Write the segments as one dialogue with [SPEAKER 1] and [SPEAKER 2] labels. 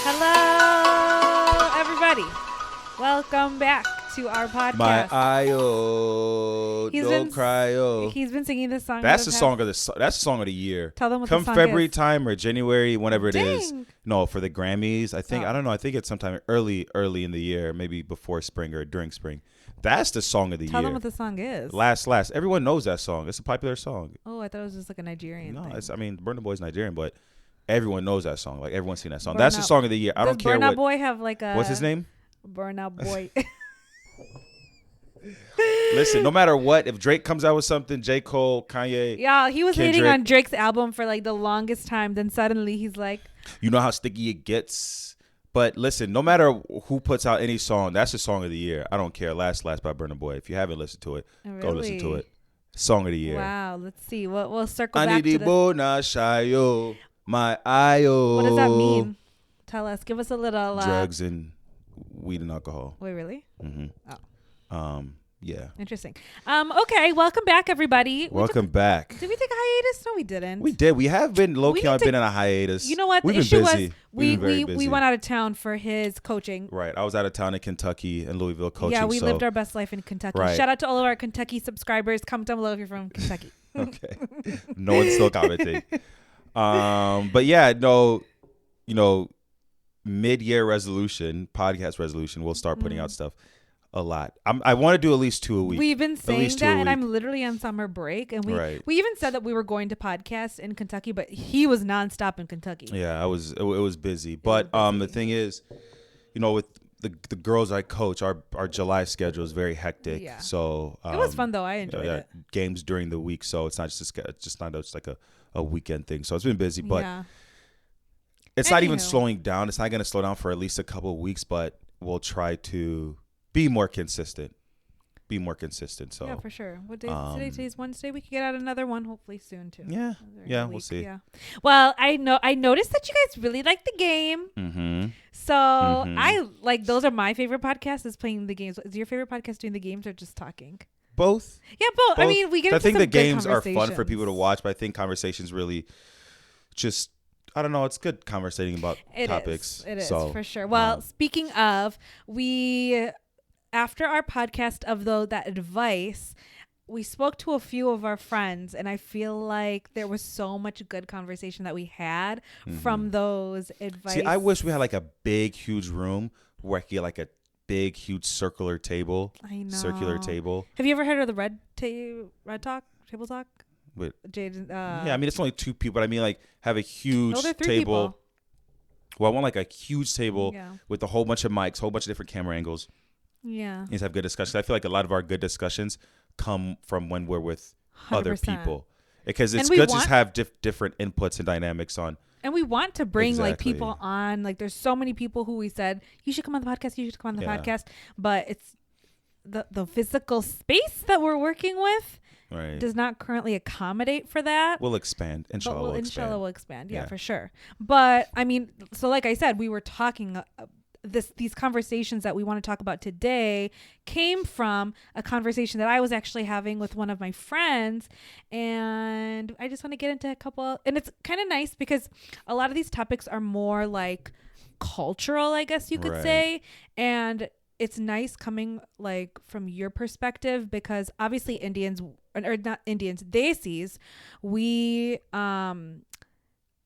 [SPEAKER 1] Hello, everybody. Welcome back to our podcast.
[SPEAKER 2] My Io, don't cry, oh.
[SPEAKER 1] He's been singing this song.
[SPEAKER 2] That's the song of the. That's the song of the year.
[SPEAKER 1] Tell them what
[SPEAKER 2] Come
[SPEAKER 1] the song
[SPEAKER 2] February
[SPEAKER 1] is.
[SPEAKER 2] time or January, whenever it is.
[SPEAKER 1] Dang.
[SPEAKER 2] No, for the Grammys. I think
[SPEAKER 1] Oh.
[SPEAKER 2] I don't know. I think it's sometime early in the year, maybe before spring or during spring. That's the song of the
[SPEAKER 1] Tell
[SPEAKER 2] year.
[SPEAKER 1] them what the song is.
[SPEAKER 2] Last. Everyone knows that song. It's a popular song.
[SPEAKER 1] Oh, I thought it was just like a Nigerian
[SPEAKER 2] No,
[SPEAKER 1] thing.
[SPEAKER 2] it's. I mean, Burna Boy's Nigerian, but everyone knows that song. Like everyone's seen that song.
[SPEAKER 1] Burna-
[SPEAKER 2] That's the song of the year. I don't
[SPEAKER 1] Does
[SPEAKER 2] care
[SPEAKER 1] Burna
[SPEAKER 2] what.
[SPEAKER 1] Boy have like a...
[SPEAKER 2] What's his name?
[SPEAKER 1] Burna Boy.
[SPEAKER 2] Listen, no matter what, if Drake comes out with something, J. Cole, Kanye,
[SPEAKER 1] Yeah, he was hating
[SPEAKER 2] Kendrick.
[SPEAKER 1] on Drake's album for like the longest time. Then suddenly he's like,
[SPEAKER 2] you know how sticky it gets. But listen, no matter who puts out any song, that's the song of the year. I don't care. Last by Burna Boy. If you haven't listened to it, go listen to
[SPEAKER 1] Really?
[SPEAKER 2] it. Song of the year.
[SPEAKER 1] wow, let's see. We'll circle back to this.
[SPEAKER 2] Anidibona shayo, my ayo.
[SPEAKER 1] What does that mean? Tell us. Give us a little...
[SPEAKER 2] Drugs and weed and alcohol.
[SPEAKER 1] Wait, really?
[SPEAKER 2] Yeah.
[SPEAKER 1] Interesting. Okay, welcome back, everybody.
[SPEAKER 2] Welcome back.
[SPEAKER 1] Did we take a hiatus? No, we didn't.
[SPEAKER 2] We did. We have been low
[SPEAKER 1] We
[SPEAKER 2] key.
[SPEAKER 1] need
[SPEAKER 2] I've
[SPEAKER 1] to-
[SPEAKER 2] been in a hiatus.
[SPEAKER 1] You know what?
[SPEAKER 2] We've
[SPEAKER 1] The
[SPEAKER 2] been
[SPEAKER 1] issue
[SPEAKER 2] busy.
[SPEAKER 1] was
[SPEAKER 2] We've been very busy.
[SPEAKER 1] we went out of town for his coaching.
[SPEAKER 2] Right. I was out of town in Kentucky and Louisville coaching.
[SPEAKER 1] Yeah, we
[SPEAKER 2] so.
[SPEAKER 1] lived our best life in Kentucky.
[SPEAKER 2] Right.
[SPEAKER 1] Shout out to all of our Kentucky subscribers. Comment down below if you're from Kentucky.
[SPEAKER 2] Okay. No one's still commenting. But yeah, no, mid-year resolution, podcast resolution, we'll start putting out stuff a lot. I want to do at least 2 a week.
[SPEAKER 1] We've been saying
[SPEAKER 2] least 2 a
[SPEAKER 1] that, and
[SPEAKER 2] week.
[SPEAKER 1] I'm literally on summer break, and
[SPEAKER 2] Right.
[SPEAKER 1] we even said that we were going to podcast in Kentucky, but he was nonstop in Kentucky.
[SPEAKER 2] Yeah, it was busy. But the thing is, with the girls I coach, our July schedule is very hectic.
[SPEAKER 1] Yeah.
[SPEAKER 2] So
[SPEAKER 1] It was fun though. I enjoyed it.
[SPEAKER 2] Games during the week, so it's not just not just like a weekend thing. So it's been busy, but
[SPEAKER 1] yeah.
[SPEAKER 2] it's not even
[SPEAKER 1] Anywho.
[SPEAKER 2] slowing down. It's not going to slow down for at least a couple of weeks, but we'll try to be more consistent. So
[SPEAKER 1] Yeah, for sure. What day is today? Today's Wednesday. We could get out another one hopefully soon too.
[SPEAKER 2] yeah,
[SPEAKER 1] During
[SPEAKER 2] yeah,
[SPEAKER 1] the
[SPEAKER 2] we'll
[SPEAKER 1] week,
[SPEAKER 2] see.
[SPEAKER 1] Yeah. Well, I noticed that you guys really like the game.
[SPEAKER 2] Mm-hmm.
[SPEAKER 1] So I like those are my favorite podcasts is playing the games. Is your favorite podcast doing the games or just talking?
[SPEAKER 2] Both.
[SPEAKER 1] Yeah, both. I
[SPEAKER 2] Both.
[SPEAKER 1] mean, we get.
[SPEAKER 2] I
[SPEAKER 1] into
[SPEAKER 2] think
[SPEAKER 1] some
[SPEAKER 2] the
[SPEAKER 1] good
[SPEAKER 2] games are fun for people to
[SPEAKER 1] conversations.
[SPEAKER 2] watch, but I think conversations really just I don't know. It's good conversating about topics.
[SPEAKER 1] It is
[SPEAKER 2] so,
[SPEAKER 1] for sure. Well, speaking of, we after our podcast of that advice, we spoke to a few of our friends, and I feel like there was so much good conversation that we had from those advice.
[SPEAKER 2] see, I wish we had like a big, huge room where I could get like a big, huge circular table.
[SPEAKER 1] I know.
[SPEAKER 2] Circular table.
[SPEAKER 1] Have you ever heard of the Red Talk, Table Talk?
[SPEAKER 2] With
[SPEAKER 1] Jade,
[SPEAKER 2] yeah, I mean it's only 2 people, but I mean like have a huge
[SPEAKER 1] no, they're 3
[SPEAKER 2] table.
[SPEAKER 1] people.
[SPEAKER 2] Well, I want like a huge table
[SPEAKER 1] Yeah.
[SPEAKER 2] with a whole bunch of mics, whole bunch of different camera angles.
[SPEAKER 1] Yeah.
[SPEAKER 2] Need to have good discussions. I feel like a lot of our good discussions come from when we're with other
[SPEAKER 1] 100%.
[SPEAKER 2] people, because it's
[SPEAKER 1] And we
[SPEAKER 2] good to
[SPEAKER 1] want-
[SPEAKER 2] just have different inputs and dynamics on.
[SPEAKER 1] And we want to bring like
[SPEAKER 2] Exactly.
[SPEAKER 1] people on. Like there's so many people who we said, you should come on the podcast, you should come on the
[SPEAKER 2] Yeah.
[SPEAKER 1] podcast. But it's the physical space that we're working with
[SPEAKER 2] Right.
[SPEAKER 1] does not currently accommodate for that.
[SPEAKER 2] We'll expand. Inshallah,
[SPEAKER 1] But
[SPEAKER 2] we'll expand.
[SPEAKER 1] inshallah we'll expand. Yeah,
[SPEAKER 2] Yeah.
[SPEAKER 1] for sure. But I mean, so like I said, we were talking these conversations that we want to talk about today came from a conversation that I was actually having with one of my friends, and I just want to get into a couple, and it's kind of nice because a lot of these topics are more like cultural, I guess you could
[SPEAKER 2] Right.
[SPEAKER 1] say, and it's nice coming like from your perspective because obviously Indians, or not Indians, Desis, we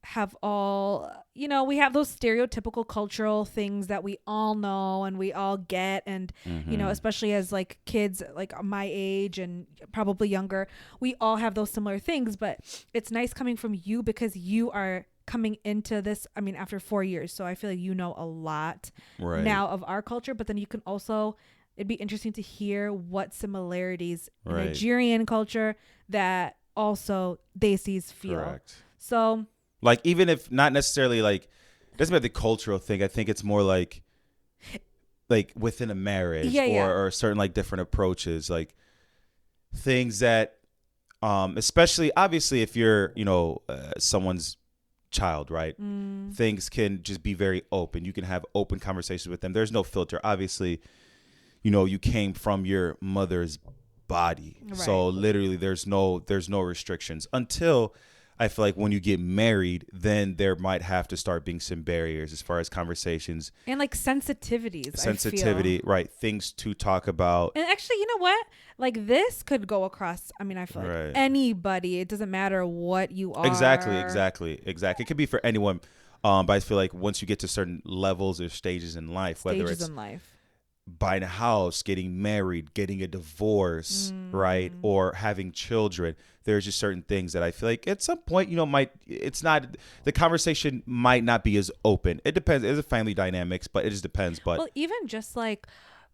[SPEAKER 1] have all, we have those stereotypical cultural things that we all know and we all get, and especially as like kids like my age and probably younger, we all have those similar things. But it's nice coming from you because you are coming into this, I mean, after 4 years, so I feel like you know a lot
[SPEAKER 2] Right.
[SPEAKER 1] now of our culture, but then you can also, it'd be interesting to hear what similarities in
[SPEAKER 2] Right.
[SPEAKER 1] Nigerian culture that also Desis feel.
[SPEAKER 2] Correct.
[SPEAKER 1] So
[SPEAKER 2] Like even if not necessarily like it doesn't matter the cultural thing. I think it's more like within a marriage or certain like different approaches, like things that especially obviously if you're someone's child, right? Things can just be very open. You can have open conversations with them. There's no filter. Obviously, you came from your mother's body.
[SPEAKER 1] Right.
[SPEAKER 2] So literally there's no restrictions until I feel like when you get married, then there might have to start being some barriers as far as conversations
[SPEAKER 1] and like sensitivities.
[SPEAKER 2] Sensitivity, right? Things to talk about.
[SPEAKER 1] And actually, you know what? Like this could go across. I mean, I feel like anybody. It doesn't matter what you are.
[SPEAKER 2] Exactly. It could be for anyone. But I feel like once you get to certain levels or stages in life, whether it's buying a house, getting married, getting a divorce, right, or having children, there's just certain things that I feel like at some point, the conversation might not be as open. It depends. It's a family dynamics, but it just depends. But
[SPEAKER 1] well, even just like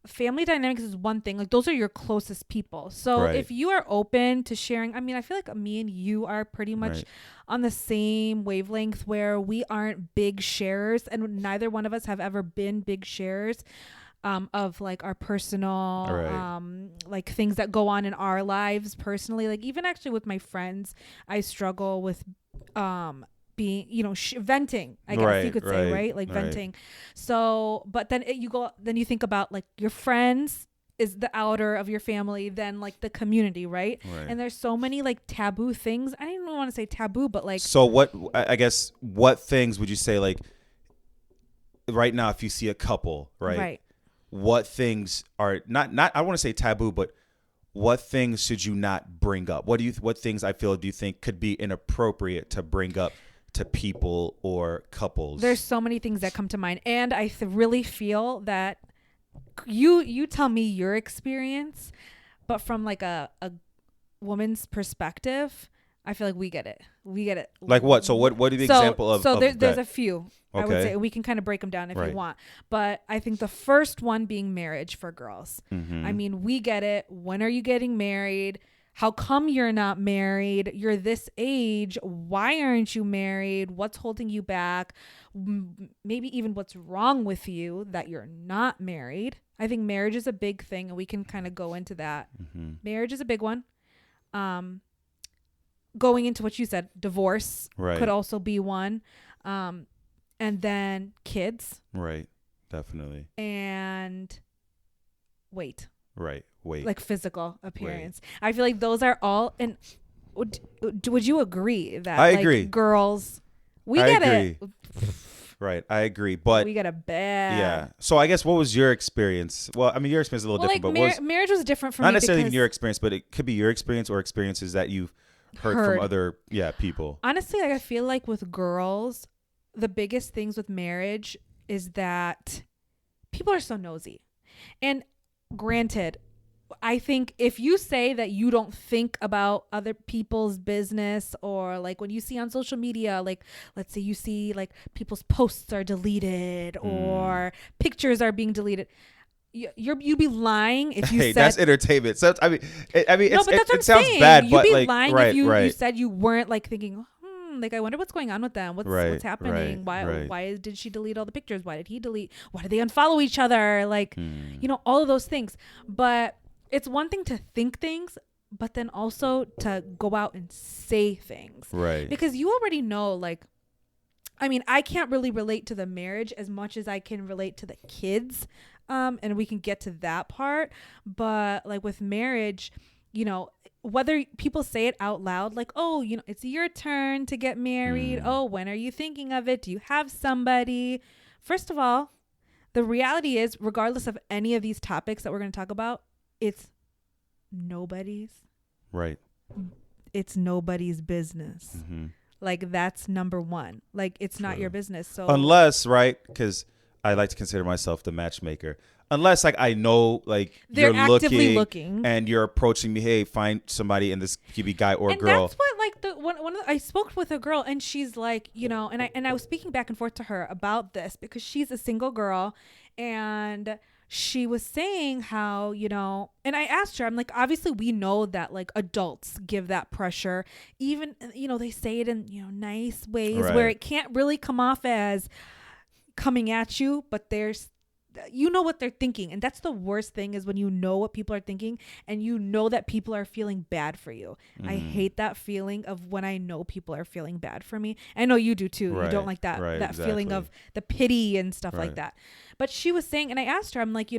[SPEAKER 1] family dynamics is one thing. Like those are your closest people. So if you are open to sharing, I mean, I feel like me and you are pretty much on the same wavelength where we aren't big sharers, and neither one of us have ever been big sharers. Of like our personal, like things that go on in our lives personally. Like even actually with my friends, I struggle with, being, venting, I guess you could say, right? Like venting. So, but then you think about like your friends is the outer of your family, then like the community, right? And there's so many like taboo things. I don't even want to say taboo, but like.
[SPEAKER 2] So what things would you say, like right now, if you see a couple, right? What things are not I want to say taboo, but what things should you not bring up? What things do you think could be inappropriate to bring up to people or couples?
[SPEAKER 1] There's so many things that come to mind, and I really feel that you tell me your experience, but from like a woman's perspective, I feel like we get it.
[SPEAKER 2] Like what? So what do you example of?
[SPEAKER 1] So there's a few. Okay. I would say we can kind of break them down if you want. But I think the first one being marriage for girls. I mean, we get it. When are you getting married? How come you're not married? You're this age. Why aren't you married? What's holding you back? Maybe even what's wrong with you that you're not married. I think marriage is a big thing, and we can kind of go into that. Marriage is a big one. Going into what you said, divorce could also be one. And then kids.
[SPEAKER 2] Right. Definitely.
[SPEAKER 1] And weight.
[SPEAKER 2] Right. Weight.
[SPEAKER 1] Like physical appearance. I feel like those are all. And would you agree that
[SPEAKER 2] I agree.
[SPEAKER 1] Girls, we get it.
[SPEAKER 2] Right. I agree. But
[SPEAKER 1] we get a bad.
[SPEAKER 2] Yeah. So I guess what was your experience? Well, I mean, your experience is a little different.
[SPEAKER 1] Like but marriage was different for me.
[SPEAKER 2] Not necessarily even your experience, but it could be your experience or experiences that you've heard from other people.
[SPEAKER 1] Honestly, I feel like with girls, the biggest things with marriage is that people are so nosy. And granted, I think if you say that you don't think about other people's business, or like when you see on social media, like let's say you see like people's posts are deleted or pictures are being deleted, you'd be lying if you said
[SPEAKER 2] that's entertainment. So I mean,
[SPEAKER 1] no, but
[SPEAKER 2] it sounds bad.
[SPEAKER 1] You'd be
[SPEAKER 2] like,
[SPEAKER 1] lying if you said you weren't like thinking, like I wonder what's going on with them. What's happening? Why did she delete all the pictures? Why did he delete? Why did they unfollow each other? Like all of those things. But it's one thing to think things, but then also to go out and say things.
[SPEAKER 2] Right.
[SPEAKER 1] Because you already know, like, I mean, I can't really relate to the marriage as much as I can relate to the kids. And we can get to that part. But like with marriage, whether people say it out loud, like, oh, it's your turn to get married. Oh, when are you thinking of it? Do you have somebody? First of all, the reality is, regardless of any of these topics that we're going to talk about, it's nobody's.
[SPEAKER 2] Right.
[SPEAKER 1] It's nobody's business. Like that's number one. Like it's not your business. So
[SPEAKER 2] unless, right, because I like to consider myself the matchmaker. Unless like I know like
[SPEAKER 1] they're
[SPEAKER 2] you're
[SPEAKER 1] actively looking
[SPEAKER 2] and you're approaching me, hey, find somebody, and this could be guy or
[SPEAKER 1] and
[SPEAKER 2] girl.
[SPEAKER 1] That's what like I spoke with a girl, and she's like, and I was speaking back and forth to her about this because she's a single girl, and she was saying how, and I asked her, I'm like, obviously we know that like adults give that pressure, even, they say it in, nice ways where it can't really come off as coming at you, but there's, what they're thinking. And that's the worst thing, is when you know what people are thinking and you know that people are feeling bad for you. I hate that feeling of when I know people are feeling bad for me. I know you do too. You don't like that, feeling of the pity and stuff like that. But she was saying, and I asked her, I'm like,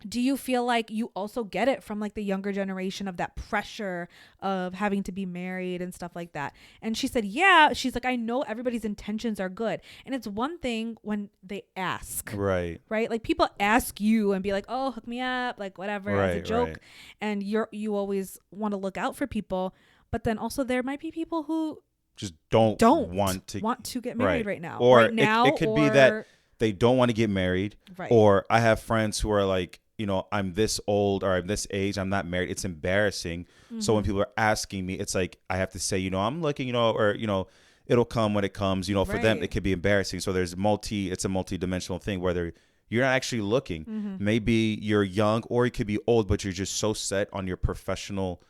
[SPEAKER 1] do you feel like you also get it from like the younger generation of that pressure of having to be married and stuff like that? And she said, yeah. She's like, I know everybody's intentions are good. And it's one thing when they ask.
[SPEAKER 2] Right.
[SPEAKER 1] Right? Like people ask you and be like, oh, hook me up, like whatever, as a joke.
[SPEAKER 2] Right.
[SPEAKER 1] And you always want to look out for people. But then also there might be people who
[SPEAKER 2] just don't want to
[SPEAKER 1] get married right now.
[SPEAKER 2] Or
[SPEAKER 1] right now,
[SPEAKER 2] it could be that they don't want to get married.
[SPEAKER 1] Right.
[SPEAKER 2] Or I have friends who are like, you know, I'm this old or I'm this age, I'm not married. It's embarrassing. Mm-hmm. So when people are asking me, it's like I have to say, you know, I'm looking, you know, or, you know, it'll come when it comes. You know, for them, it could be embarrassing. So it's a multi-dimensional thing, whether you're not actually looking. Mm-hmm. Maybe you're young or you could be old, but you're just so set on your professional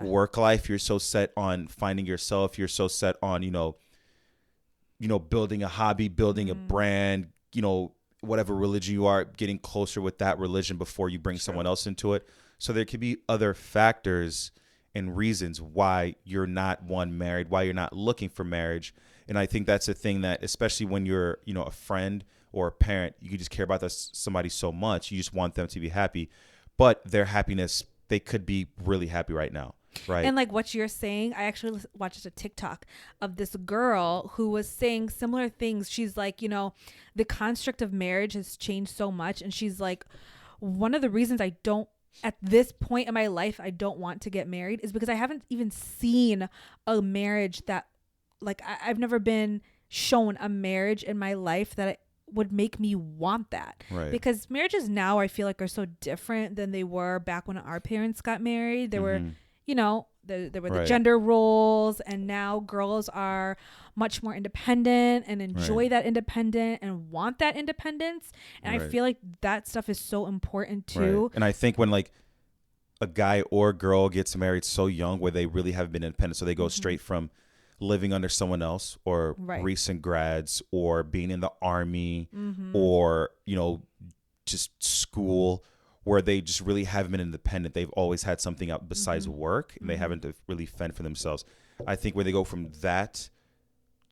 [SPEAKER 2] work life. You're so set on finding yourself. You're so set on, you know, building a hobby, building a brand, you know, whatever religion you are, getting closer with that religion before you bring someone else into it. So there could be other factors and reasons why you're not married, why you're not looking for marriage. And I think that's a thing that, especially when you're, you know, a friend or a parent, you just care about somebody so much. You just want them to be happy, but their happiness, they could be really happy right now. Right.
[SPEAKER 1] And like what you're saying, I actually watched a TikTok of this girl who was saying similar things. She's like, you know, the construct of marriage has changed so much. And she's like, one of the reasons at this point in my life, I don't want to get married is because I haven't even seen a marriage that, like, I've never been shown a marriage in my life that would make me want that.
[SPEAKER 2] Right.
[SPEAKER 1] Because marriages now, I feel like, are so different than they were back when our parents got married. There were, you know, there were the gender roles, and now girls are much more independent and enjoy that independent and want that independence. And I feel like that stuff is so important too.
[SPEAKER 2] Right. And I think when like a guy or girl gets married so young where they really haven't been independent, so they go straight from living under someone else or recent grads or being in the army or, you know, just school, where they just really haven't been independent. They've always had something out besides work, and they haven't really fend for themselves. I think when they go from that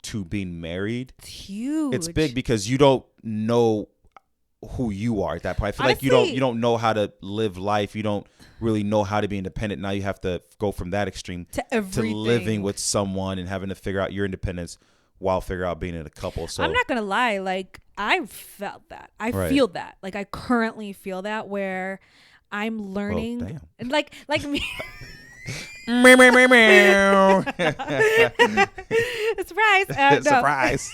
[SPEAKER 2] to being married,
[SPEAKER 1] it's huge.
[SPEAKER 2] It's big because you don't know who you are at that point. I feel
[SPEAKER 1] Honestly,
[SPEAKER 2] like you don't know how to live life. You don't really know how to be independent. Now you have to go from that extreme to living with someone and having to figure out your independence while figure out being in a couple. So
[SPEAKER 1] I'm not gonna lie, like I felt that. I feel that. Like I currently feel that where I'm learning and like me. Surprise.
[SPEAKER 2] Surprise.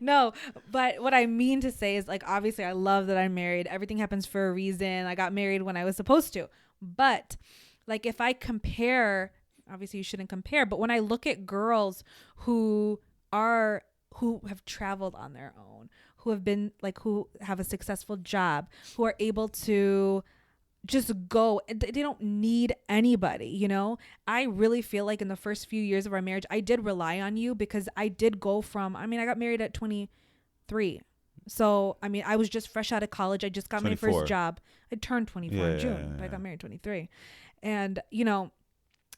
[SPEAKER 1] No, but what I mean to say is, like, obviously I love that I'm married. Everything happens for a reason. I got married when I was supposed to. But like if I compare, obviously you shouldn't compare, but when I look at girls who have traveled on their own, who have a successful job, who are able to just go, they don't need anybody, you know. I really feel like in the first few years of our marriage, I did rely on you because I did go from, I got married at 23. So, I was just fresh out of college. I just got 24. My first job. I turned 24 in June, but I got married 23. And, you know,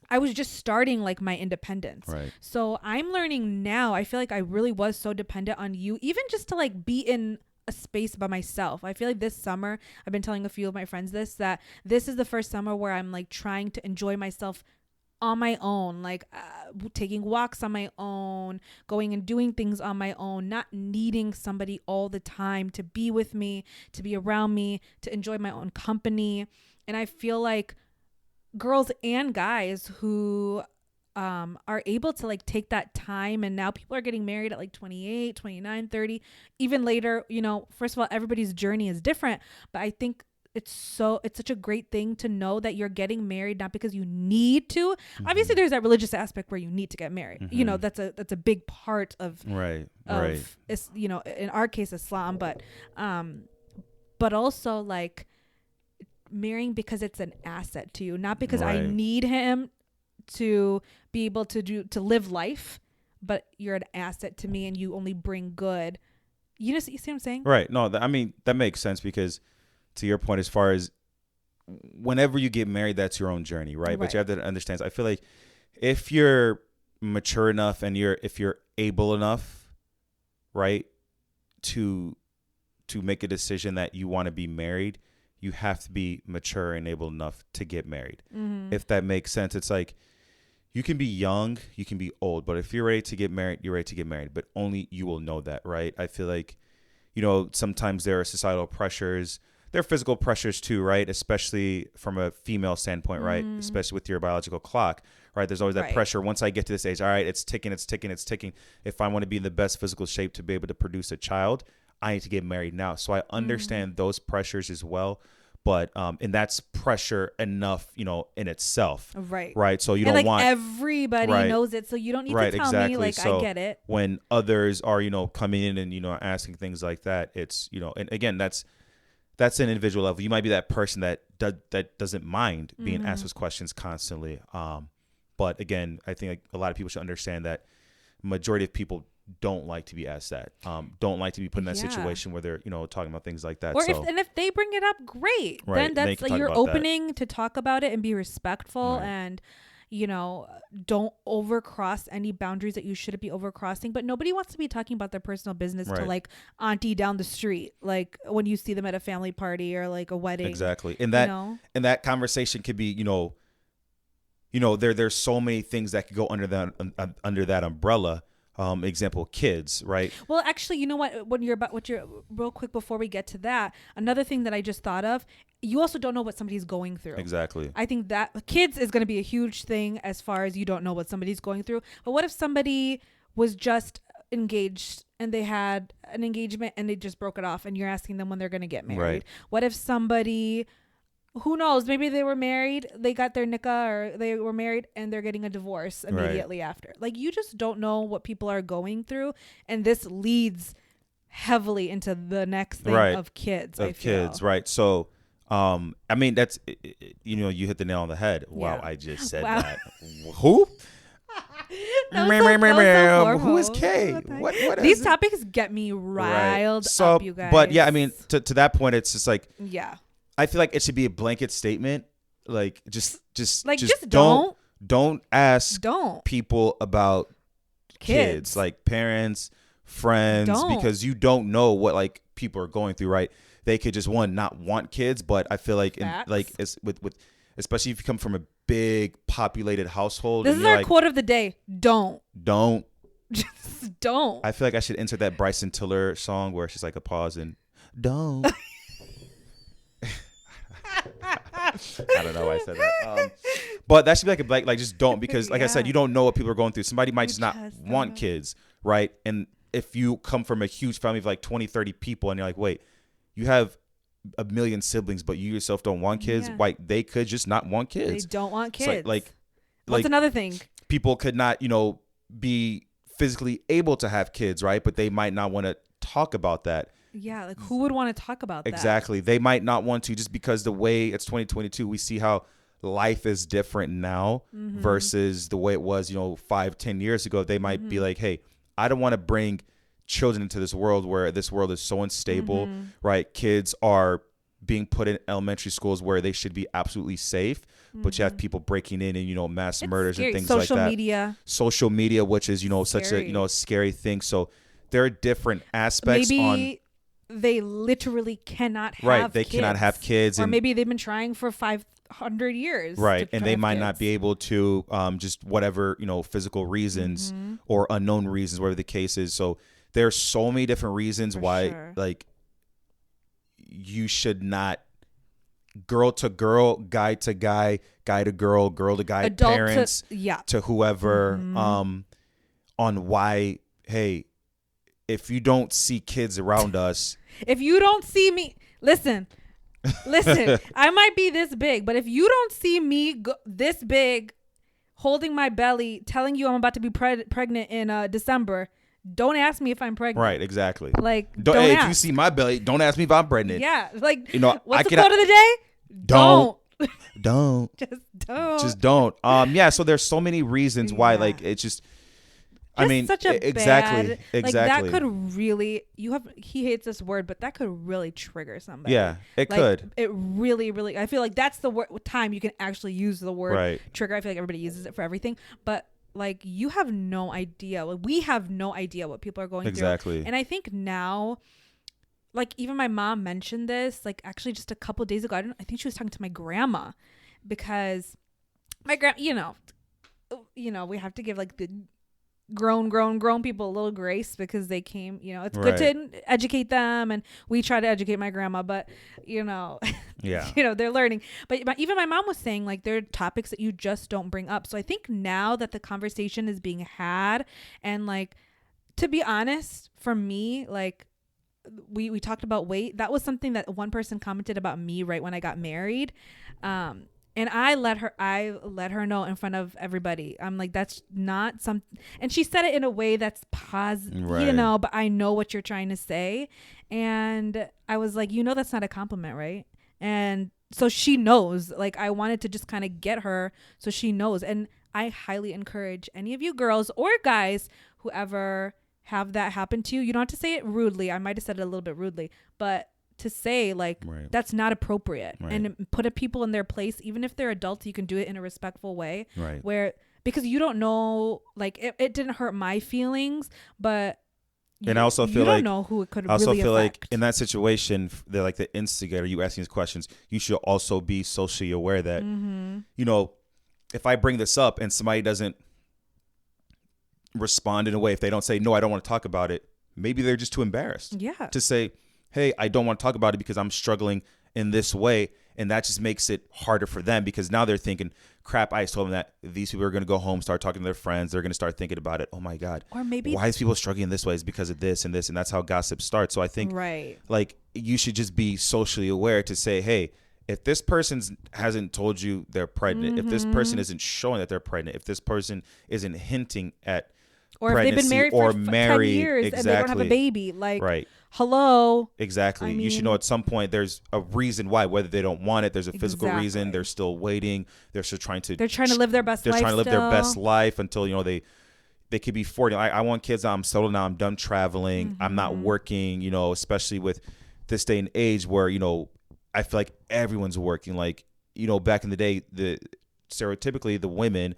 [SPEAKER 1] I was just starting like my independence.
[SPEAKER 2] Right.
[SPEAKER 1] So I'm learning now. I feel like I really was so dependent on you, even just to like be in a space by myself. I feel like this summer, I've been telling a few of my friends that this is the first summer where I'm like trying to enjoy myself on my own, like taking walks on my own, going and doing things on my own, not needing somebody all the time to be with me, to be around me, to enjoy my own company. And I feel like girls and guys who are able to like take that time, and now people are getting married at like 28, 29, 30, even later, you know. First of all, everybody's journey is different, but I think it's such a great thing to know that you're getting married not because you need to. Obviously there's that religious aspect where you need to get married, you know, that's a big part of it's, you know, in our case Islam, but also like marrying because it's an asset to you, not because I need him to be able to live life, but you're an asset to me and you only bring good. You see what I'm saying?
[SPEAKER 2] Right. No, that makes sense, because to your point, as far as whenever you get married, that's your own journey, right? But you have to understand, I feel like if you're mature enough and if you're able enough, right, to make a decision that you want to be married, you have to be mature and able enough to get married.
[SPEAKER 1] Mm-hmm.
[SPEAKER 2] If that makes sense. It's like, you can be young, you can be old, but if you're ready to get married, you're ready to get married, but only you will know that, right? I feel like, sometimes there are societal pressures. There are physical pressures too, right? Especially from a female standpoint, right? Especially with your biological clock, right? There's always that pressure. Once I get to this age, all right, it's ticking. If I want to be in the best physical shape to be able to produce a child, I need to get married now. So I understand those pressures as well. But and that's pressure enough, in itself. Right. So you don't want
[SPEAKER 1] everybody knows it. So you don't need to tell me, like, so I get it.
[SPEAKER 2] When others are, coming in and, asking things like that, it's, and again, that's an individual level. You might be that person that doesn't mind being asked those questions constantly. But again, I think a lot of people should understand that majority of people don't like to be asked that, don't like to be put in that situation where they're, talking about things like that.
[SPEAKER 1] Or if they bring it up, great. Then that's like you're opening to talk about it and be respectful and, don't overcross any boundaries that you shouldn't be overcrossing. But nobody wants to be talking about their personal business to like auntie down the street, like when you see them at a family party or like a wedding.
[SPEAKER 2] Exactly. And that conversation could be, there's so many things that could go under that umbrella. Example, kids, right?
[SPEAKER 1] Well, actually, you know what you're real quick before we get to that, another thing that I just thought of, you also don't know what somebody's going through.
[SPEAKER 2] Exactly.
[SPEAKER 1] I think that kids is going to be a huge thing as far as you don't know what somebody's going through. But what if somebody was just engaged and they had an engagement and they just broke it off and you're asking them when they're going to get married? Right. What if somebody, who knows, maybe they were married, they got their nikah, or they were married and they're getting a divorce immediately after. Like, you just don't know what people are going through. And this leads heavily into the next thing of kids.
[SPEAKER 2] Right. So, I mean, that's, you hit the nail on the head. Wow. I just said that. Who? Who is Kay? What
[SPEAKER 1] These topics get me riled up, you guys.
[SPEAKER 2] But yeah, I mean, to that point, it's just like, I feel like it should be a blanket statement. Like, just don't ask people about kids, like parents, friends, because you don't know what like people are going through, right? They could just not want kids, but I feel like it's with especially if you come from a big populated household.
[SPEAKER 1] This is our quote of the day. Don't. Just don't.
[SPEAKER 2] I feel like I should insert that Bryson Tiller song where she's like a pause and don't. I don't know why I said that. But that should be like a blank, like just don't, because like I said, you don't know what people are going through. Somebody might just not want kids, right? And if you come from a huge family of like 20, 30 people and you're like, wait, you have a million siblings, but you yourself don't want kids, like they could just not want kids.
[SPEAKER 1] They don't want kids.
[SPEAKER 2] So like
[SPEAKER 1] what's another thing?
[SPEAKER 2] People could not, be physically able to have kids, right? But they might not want to talk about that.
[SPEAKER 1] Yeah, like who would want to talk about that?
[SPEAKER 2] Exactly. They might not want to, just because the way it's 2022, we see how life is different now versus the way it was, 5-10 years ago. They might be like, hey, I don't want to bring children into this world where this world is so unstable, right? Kids are being put in elementary schools where they should be absolutely safe, but you have people breaking in and, mass murders and things like that. Social media, which is, such a, scary thing. So there are different aspects
[SPEAKER 1] they literally cannot have
[SPEAKER 2] kids. They cannot have kids.
[SPEAKER 1] Or maybe they've been trying for 500 years.
[SPEAKER 2] Right. And they might not be able to, just whatever, physical reasons or unknown reasons, whatever the case is. So there's so many different reasons why, like, you should not girl to girl, guy to guy, guy to girl, girl to guy, adult parents to whoever, on why, hey, if you don't see kids around us,
[SPEAKER 1] if you don't see me, listen, I might be this big, but if you don't see me this big, holding my belly, telling you I'm about to be pregnant in December, don't ask me if I'm pregnant.
[SPEAKER 2] Right, exactly.
[SPEAKER 1] Like,
[SPEAKER 2] hey, if you see my belly, don't ask me if I'm pregnant.
[SPEAKER 1] Yeah, like, what's the quote of the day?
[SPEAKER 2] Don't.
[SPEAKER 1] Just don't.
[SPEAKER 2] Yeah. So there's so many reasons why, like, it's just. I mean,
[SPEAKER 1] such a
[SPEAKER 2] exactly.
[SPEAKER 1] Like, that could really, he hates this word, but that could really trigger somebody.
[SPEAKER 2] Yeah, it could.
[SPEAKER 1] It really, really, I feel like that's the time you can actually use the word trigger. I feel like everybody uses it for everything, but like, you have no idea. Like, we have no idea what people are going through. And I think now, like even my mom mentioned this, like actually just a couple days ago. I think she was talking to my grandma, because my we have to give like the grown people a little grace, because they came, it's good to educate them, and we try to educate my grandma, but yeah, they're learning. But even my mom was saying, like, there are topics that you just don't bring up. So I think now that the conversation is being had, and like, to be honest, for me, like, we talked about weight. That was something that one person commented about me right when I got married. And I let her know in front of everybody. I'm like, that's not something. And she said it in a way that's positive, but I know what you're trying to say. And I was like, that's not a compliment, right? And so she knows. Like, I wanted to just kind of get her so she knows. And I highly encourage any of you girls or guys who ever have that happen to you. You don't have to say it rudely. I might have said it a little bit rudely, but to say, like, that's not appropriate, and put people in their place. Even if they're adults, you can do it in a respectful way, where, because you don't know, like, it didn't hurt my feelings, but
[SPEAKER 2] and I also feel like,
[SPEAKER 1] you don't know who it could really affect.
[SPEAKER 2] I also feel like in that situation, they're like the instigator, you asking these questions, you should also be socially aware that, if I bring this up and somebody doesn't respond in a way, if they don't say, no, I don't want to talk about it, maybe they're just too embarrassed to say, hey, I don't want to talk about it because I'm struggling in this way. And that just makes it harder for them, because now they're thinking, crap, I told them that these people are going to go home, start talking to their friends. They're going to start thinking about it. Oh my God.
[SPEAKER 1] Or maybe
[SPEAKER 2] why is people struggling in this way? Is because of this and this. And that's how gossip starts. So I think like, you should just be socially aware to say, hey, if this person hasn't told you they're pregnant, if this person isn't showing that they're pregnant, if this person isn't hinting at
[SPEAKER 1] or if they've been married for 10 years and they don't have a baby, like, hello.
[SPEAKER 2] Exactly. You should know at some point there's a reason why, whether they don't want it, there's a physical reason, they're still waiting, they're still trying to
[SPEAKER 1] live their best life.
[SPEAKER 2] They're trying to live their best life until, they could be 40. I want kids. I'm settled now. I'm done traveling. I'm not working, especially with this day and age where, I feel like everyone's working. Like, back in the day, stereotypically the women,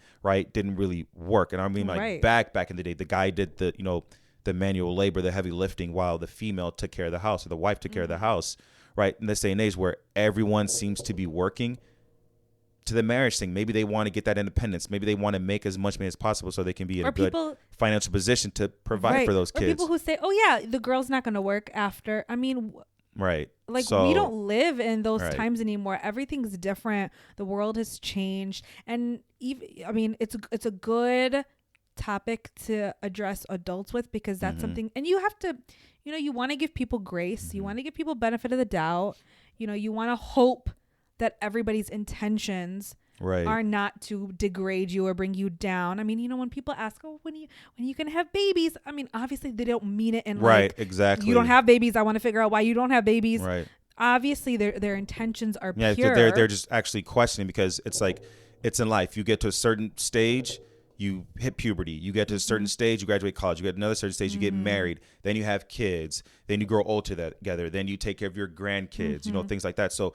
[SPEAKER 2] didn't really work. And I mean, like, back in the day, the guy did the manual labor, the heavy lifting, while the female took care of the house, or the wife took care of the house, in this day and age where everyone seems to be working. To the marriage thing, maybe they want to get that independence. Maybe they want to make as much money as possible so they can be in a good financial position to provide for those kids.
[SPEAKER 1] Or people who say, oh yeah, the girl's not going to work after. I mean, like, so, we don't live in those times anymore. Everything's different. The world has changed. And it's a good topic to address adults with, because that's something, and you have to, you want to give people grace. You want to give people benefit of the doubt. You want to hope that everybody's intentions are not to degrade you or bring you down. I mean, when people ask, oh, when you can have babies, I mean, obviously they don't mean it in
[SPEAKER 2] exactly.
[SPEAKER 1] You don't have babies. I want to figure out why you don't have babies. Obviously their intentions are pure.
[SPEAKER 2] They're just actually questioning, because it's like, it's in life. You get to a certain stage, you hit puberty, you get to a certain stage, you graduate college, you get another certain stage, you get married, then you have kids, then you grow old together, then you take care of your grandkids, things like that. So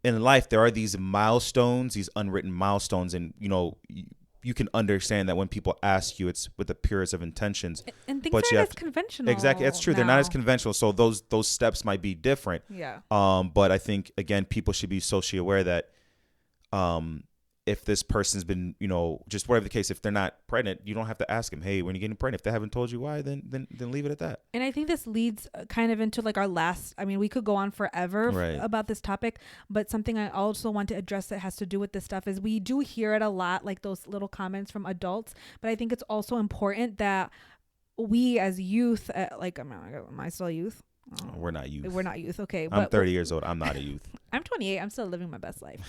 [SPEAKER 2] in life, there are these milestones, these unwritten milestones, and you can understand that when people ask you, it's with the purest of intentions.
[SPEAKER 1] And things aren't as conventional.
[SPEAKER 2] Exactly, that's true. Now. They're not as conventional, so those steps might be different.
[SPEAKER 1] Yeah.
[SPEAKER 2] But I think, again, people should be socially aware that, if this person's been, just whatever the case, if they're not pregnant, you don't have to ask them, hey, when you're getting pregnant. If they haven't told you why, then leave it at that.
[SPEAKER 1] And I think this leads kind of into like our last, we could go on forever about this topic, but something I also want to address that has to do with this stuff is we do hear it a lot, like those little comments from adults, but I think it's also important that we as youth, am I still youth?
[SPEAKER 2] Oh, we're not youth.
[SPEAKER 1] Okay.
[SPEAKER 2] I'm 30 years old. I'm not a youth.
[SPEAKER 1] I'm 28. I'm still living my best life.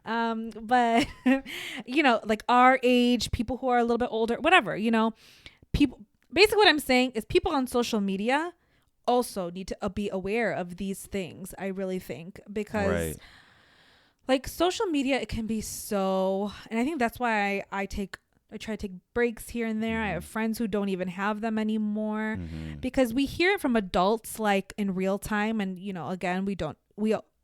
[SPEAKER 1] But like our age, people who are a little bit older, whatever, people, basically what I'm saying is people on social media also need to be aware of these things. I really think, because like social media, it can be so, and I think that's why I try to take breaks here and there. I have friends who don't even have them anymore, because we hear it from adults like in real time. And, again,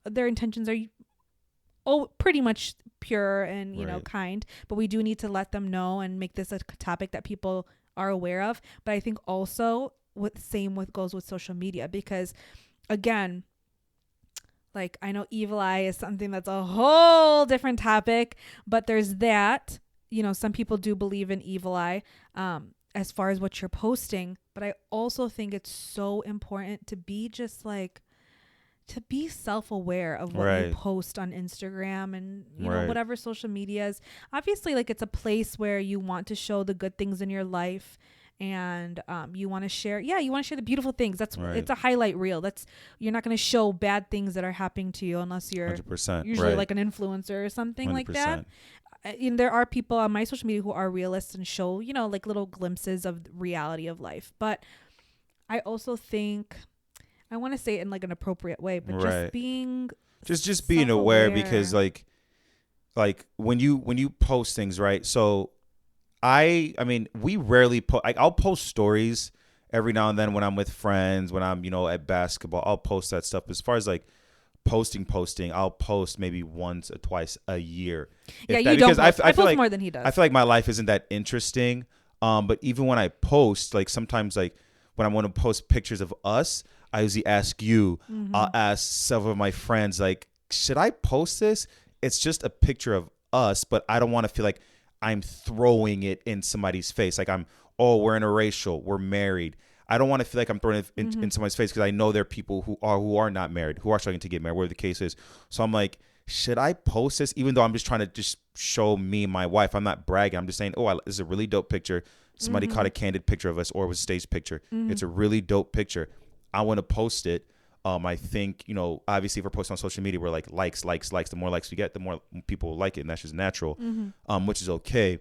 [SPEAKER 1] their intentions are pretty much pure and, kind, but we do need to let them know and make this a topic that people are aware of. But I think also goes with social media, because again, like, I know evil eye is something that's a whole different topic, but there's that, you know, some people do believe in evil eye, as far as what you're posting. But I also think it's so important to be just like, to be self-aware of what you post on Instagram and, you know, whatever social media is. Obviously, like, it's a place where you want to show the good things in your life, and you want to share the beautiful things. That's it's a highlight reel. That's, you're not going to show bad things that are happening to you unless you're
[SPEAKER 2] 100%,
[SPEAKER 1] usually like an influencer or something 100%. Like that. And there are people on my social media who are realists and show, you know, like little glimpses of the reality of life. But I also think, I want to say it in like an appropriate way, but just being
[SPEAKER 2] just being aware, because like when you post things, right? So I mean, we rarely I'll post stories every now and then when I'm with friends, when I'm, you know, at basketball, I'll post that stuff. As far as like posting, I'll post maybe once or twice a year.
[SPEAKER 1] Yeah, you don't post. I
[SPEAKER 2] feel
[SPEAKER 1] post
[SPEAKER 2] like,
[SPEAKER 1] more than he does.
[SPEAKER 2] I feel like my life isn't that interesting. But even when I post, like sometimes like when I want to post pictures of us, I usually ask you, I'll ask several of my friends, like, should I post this? It's just a picture of us, but I don't want to feel like I'm throwing it in somebody's face. Like we're interracial, we're married. I don't want to feel like I'm throwing it in somebody's face, because I know there are people who are not married, who are starting to get married, whatever the case is. So I'm like, should I post this? Even though I'm just trying to just show me and my wife. I'm not bragging. I'm just saying, this is a really dope picture. Somebody caught a candid picture of us, or it was a staged picture. It's a really dope picture. I want to post it. I think, you know, obviously if we're posting on social media, we're like likes. The more likes we get, the more people will like it. And that's just natural, which is okay.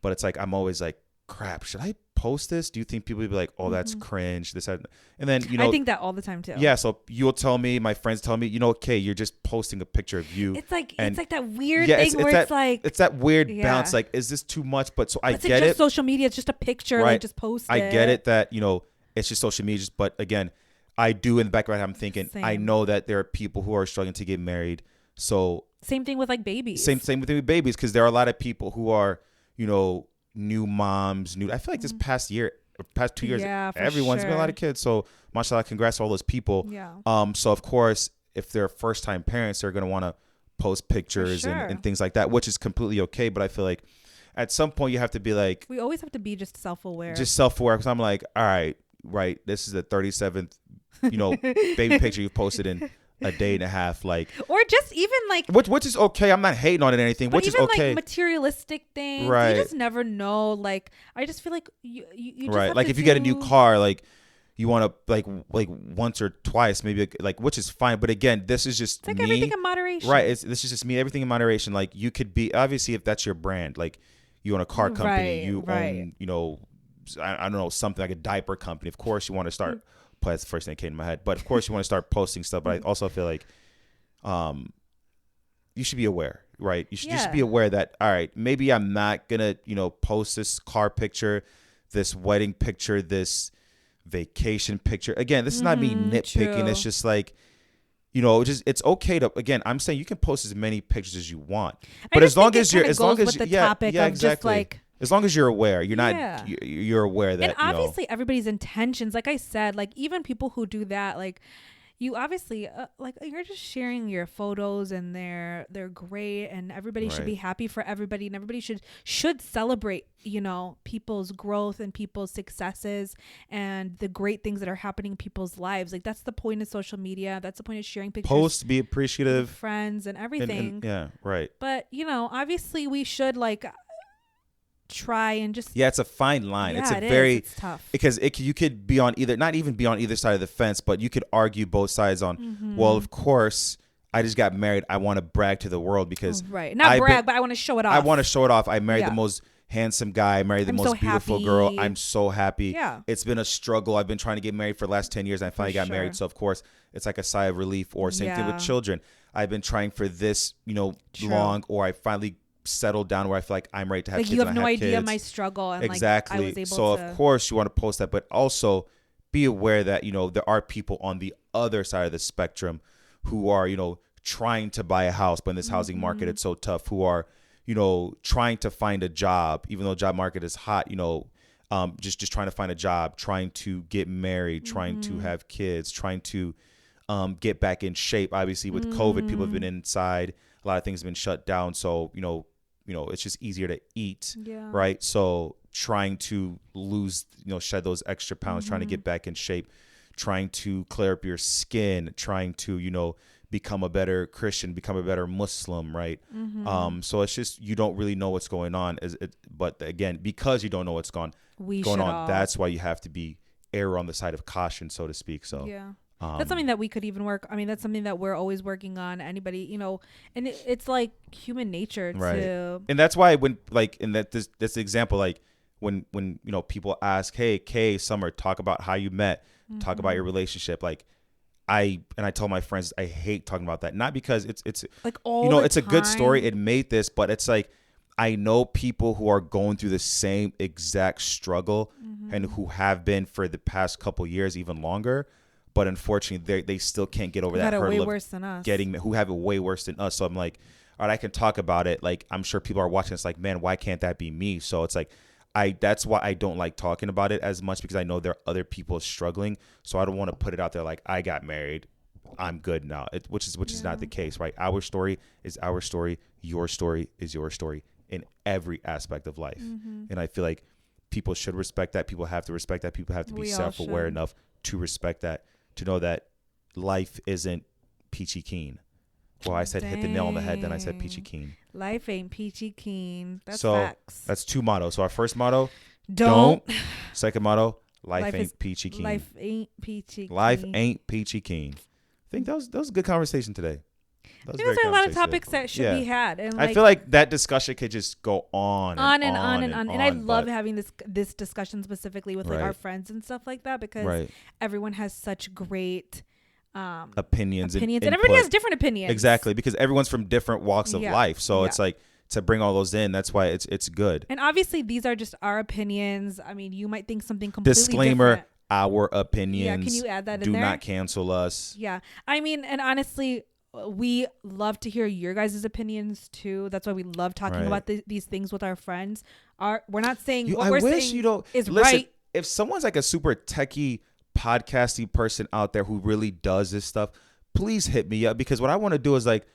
[SPEAKER 2] But it's like, I'm always like, crap, should I post this? Do you think people would be like, oh, that's cringe, this, that? And then, you know,
[SPEAKER 1] I think that all the time too.
[SPEAKER 2] Yeah. So you'll tell me, my friends tell me, you know, okay, you're just posting a picture of you.
[SPEAKER 1] It's like that weird thing where it's like,
[SPEAKER 2] it's that weird balance. Like, is this too much? But so I get
[SPEAKER 1] like
[SPEAKER 2] it.
[SPEAKER 1] Social media, it's just a picture. Like, just post it.
[SPEAKER 2] I get it that, you know, it's just social media. But again, I do in the back of my head, I'm thinking, I know that there are people who are struggling to get married. So
[SPEAKER 1] same thing with like babies.
[SPEAKER 2] Same with babies, because there are a lot of people who are, you know, new moms. I feel like this past 2 years, everyone's been a lot of kids. So mashallah, congrats to all those people.
[SPEAKER 1] Yeah.
[SPEAKER 2] So of course, if they're first time parents, they're going to want to post pictures and things like that, which is completely okay. But I feel like at some point you have to be like,
[SPEAKER 1] we always have to be just self-aware.
[SPEAKER 2] Because I'm like, all right, this is the 37th, you know, baby picture you've posted in a day and a half, like,
[SPEAKER 1] or just even like,
[SPEAKER 2] which is okay. I'm not hating on it or anything, which is okay.
[SPEAKER 1] Like materialistic things,
[SPEAKER 2] right?
[SPEAKER 1] You just never know. Like, I just feel like you just
[SPEAKER 2] right.
[SPEAKER 1] Have
[SPEAKER 2] like
[SPEAKER 1] to
[SPEAKER 2] if you get a new car, like you want to like once or twice, maybe, like, which is fine. But again, this is just
[SPEAKER 1] it's like
[SPEAKER 2] me.
[SPEAKER 1] Everything in moderation,
[SPEAKER 2] right? This is just me. Everything in moderation. Like, you could be, obviously, if that's your brand, like you own a car company, you own, you know, I don't know, something like a diaper company. Of course, you want to start. That's the first thing that came to my head. But of course, you want to start posting stuff. But I also feel like, you should be aware, right? You should be aware that, all right, maybe I'm not gonna, you know, post this car picture, this wedding picture, this vacation picture. Again, this is not me nitpicking. True. It's just like, you know, it's okay to, again, I'm saying you can post as many pictures as you want, but as long as you're exactly.
[SPEAKER 1] Just like,
[SPEAKER 2] as long as you're aware, you're not, you're aware that,
[SPEAKER 1] and obviously everybody's intentions, like I said, like even people who do that, like you obviously like you're just sharing your photos and they're great, and everybody should be happy for everybody, and everybody should celebrate, you know, people's growth and people's successes and the great things that are happening in people's lives. Like, that's the point of social media. That's the point of sharing pictures.
[SPEAKER 2] Post, be appreciative,
[SPEAKER 1] friends and everything.
[SPEAKER 2] And right.
[SPEAKER 1] But, you know, obviously we should like try and just
[SPEAKER 2] it's a fine line. It's
[SPEAKER 1] tough,
[SPEAKER 2] because you could be on either, not even be on either side of the fence, but you could argue both sides on, well, of course I just got married, I want to brag to the world because
[SPEAKER 1] but I want to show it off.
[SPEAKER 2] I want to show it off. I married the most handsome guy, I married the most beautiful girl. I'm so happy. It's been a struggle. I've been trying to get married for the last 10 years and I finally got married. So of course it's like a sigh of relief. Or same thing with children. I've been trying for this, you know, long, or I finally settled down where I feel like I'm ready to have kids.
[SPEAKER 1] You have no idea my struggle, and
[SPEAKER 2] exactly.
[SPEAKER 1] Like, I was able
[SPEAKER 2] so of course you want to post that, but also be aware that, you know, there are people on the other side of the spectrum who are, you know, trying to buy a house, but in this housing market it's so tough, who are, you know, trying to find a job, even though the job market is hot, you know, just trying to find a job, trying to get married, trying to have kids, trying to get back in shape. Obviously, with COVID, people have been inside. A lot of things have been shut down. So, it's just easier to eat, right? So trying to lose, shed those extra pounds, trying to get back in shape, trying to clear up your skin, trying to, become a better Christian, become a better Muslim, right? So it's just, you don't really know what's going on. But again, because you don't know what's going on, that's why you have to err on the side of caution, so to speak. So
[SPEAKER 1] yeah. That's something that we could even work. I mean, that's something that we're always working on. Anybody, and it's like human nature to.
[SPEAKER 2] And that's why this example, like when people ask, hey, Kay, Summer, talk about how you met, talk about your relationship. Like I tell my friends, I hate talking about that. Not because it's
[SPEAKER 1] like all
[SPEAKER 2] it's a good story. It made this, but it's like, I know people who are going through the same exact struggle and who have been for the past couple years, even longer. But unfortunately, they still can't get over that hurdle
[SPEAKER 1] way worse than us.
[SPEAKER 2] Who have it way worse than us. So I'm like, all right, I can talk about it. Like, I'm sure people are watching. It's like, man, why can't that be me? So it's like, that's why I don't like talking about it as much, because I know there are other people struggling. So I don't want to put it out there like, I got married, I'm good now. Which is not the case, right? Our story is our story. Your story is your story in every aspect of life. And I feel like people should respect that. People have to respect that. People have to be self-aware enough to respect that, to know that life isn't peachy keen. Well, I said hit the nail on the head, then I said peachy keen.
[SPEAKER 1] Life ain't peachy keen. That's facts.
[SPEAKER 2] That's 2 mottos. So our first motto, don't. Second motto, life ain't peachy keen.
[SPEAKER 1] Life ain't peachy keen.
[SPEAKER 2] Life ain't peachy keen. I think that was a good conversation today.
[SPEAKER 1] There's a lot of topics that should be had, and
[SPEAKER 2] I feel like that discussion could just go on and on.
[SPEAKER 1] And I love having this discussion specifically with like our friends and stuff like that, because everyone has such great
[SPEAKER 2] opinions
[SPEAKER 1] and everybody has different opinions.
[SPEAKER 2] Exactly, because everyone's from different walks of life, so it's like, to bring all those in, that's why it's good.
[SPEAKER 1] And obviously these are just our opinions. I mean, you might think something completely
[SPEAKER 2] disclaimer
[SPEAKER 1] different.
[SPEAKER 2] Our opinions.
[SPEAKER 1] Yeah, can you add that in there?
[SPEAKER 2] Do not cancel us.
[SPEAKER 1] Yeah, I mean, and honestly, we love to hear your guys' opinions too. That's why we love talking about these things with our friends. We're not saying what we're saying is right.
[SPEAKER 2] If someone's like a super techie podcasty person out there who really does this stuff, please hit me up, because what I want to do is like,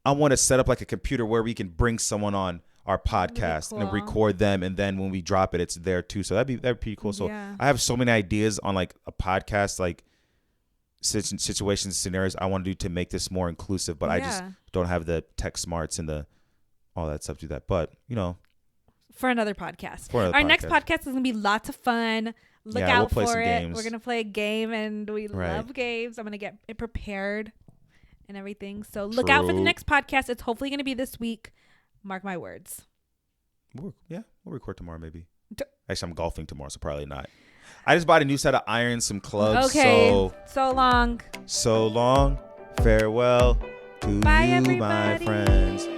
[SPEAKER 2] I want to set up like a computer where we can bring someone on our podcast and record them, and then when we drop it, it's there too. So that'd be pretty cool. So I have so many ideas on like a podcast, like situations, scenarios I want to do to make this more inclusive, but I just don't have the tech smarts and all that stuff to do that. But
[SPEAKER 1] for another podcast. Our next podcast is gonna be lots of fun. Look out for it. Games. We're gonna play a game, and we love games. I'm gonna get it prepared and everything. So look out for the next podcast. It's hopefully gonna be this week. Mark my words.
[SPEAKER 2] We'll record tomorrow maybe. Actually, I'm golfing tomorrow, so probably not. I just bought a new set of irons, some clubs.
[SPEAKER 1] Okay. So long.
[SPEAKER 2] Farewell to you, my friends.